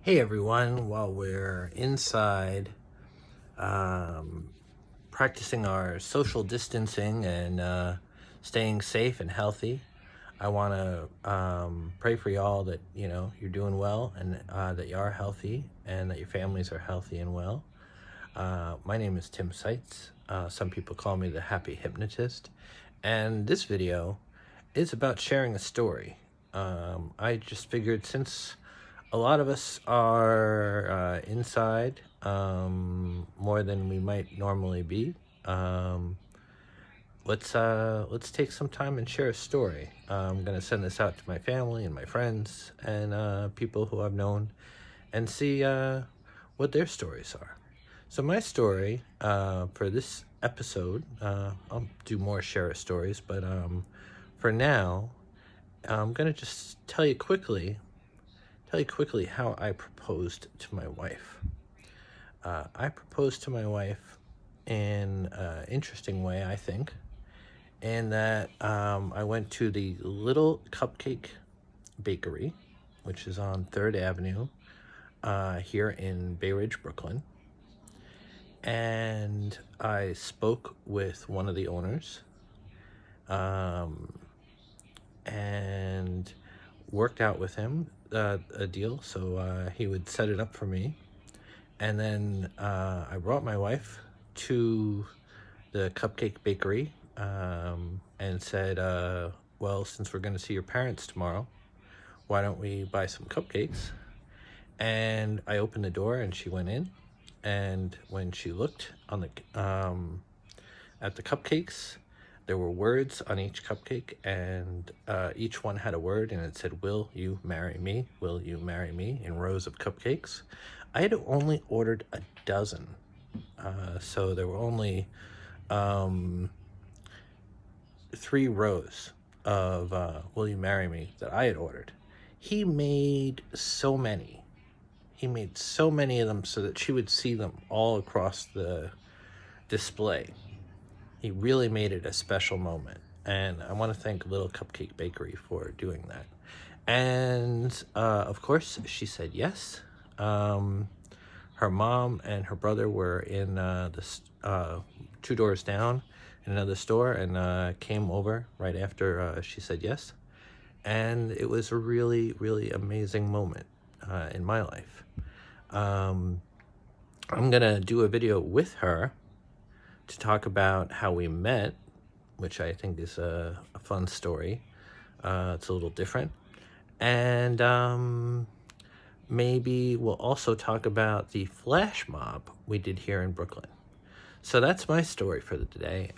Hey everyone, while we're inside practicing our social distancing and staying safe and healthy, I want to pray for y'all that you're doing well and that you are healthy and that your families are healthy and well. My name is Tim Seitz. Some people call me the Happy Hypnotist, and this video is about sharing a story. I just figured since a lot of us are inside more than we might normally be. Let's take some time and share a story. I'm gonna send this out to my family and my friends and people who I've known, and see what their stories are. So my story for this episode, I'll do more share stories, but for now, I'm gonna just tell you quickly how I proposed to my wife. I proposed to my wife in an interesting way, I think, in that I went to the Little Cupcake Bakery, which is on 3rd Avenue here in Bay Ridge, Brooklyn. And I spoke with one of the owners and worked out with him a deal so he would set it up for me. And then I brought my wife to the Cupcake Bakery and said, well, since we're going to see your parents tomorrow, why don't we buy some cupcakes? And I opened the door and she went in, and when she looked on the at the cupcakes, there were words on each cupcake, and each one had a word, and it said, "Will you marry me? Will you marry me?" in rows of cupcakes. I had only ordered a dozen, so there were only 3 rows of "Will you marry me" that I had ordered. He made so many. He made so many of them so that she would see them all across the display. He really made it a special moment, and I want to thank Little Cupcake Bakery for doing that. And of course, she said yes. Her mom and her brother were in this 2 doors down in another store, and came over right after she said yes. And it was a really, really amazing moment in my life. I'm gonna do a video with her to talk about how we met, which I think is a fun story. It's a little different. And maybe we'll also talk about the flash mob we did here in Brooklyn. So that's my story for today,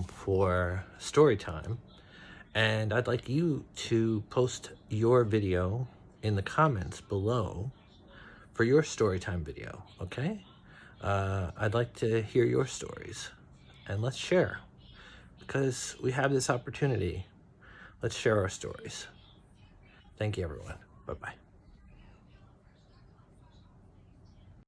for story time. And I'd like you to post your video in the comments below for your story time video, okay? I'd like to hear your stories, and let's share, because we have this opportunity. Let's share our stories. Thank you, everyone. Bye-bye.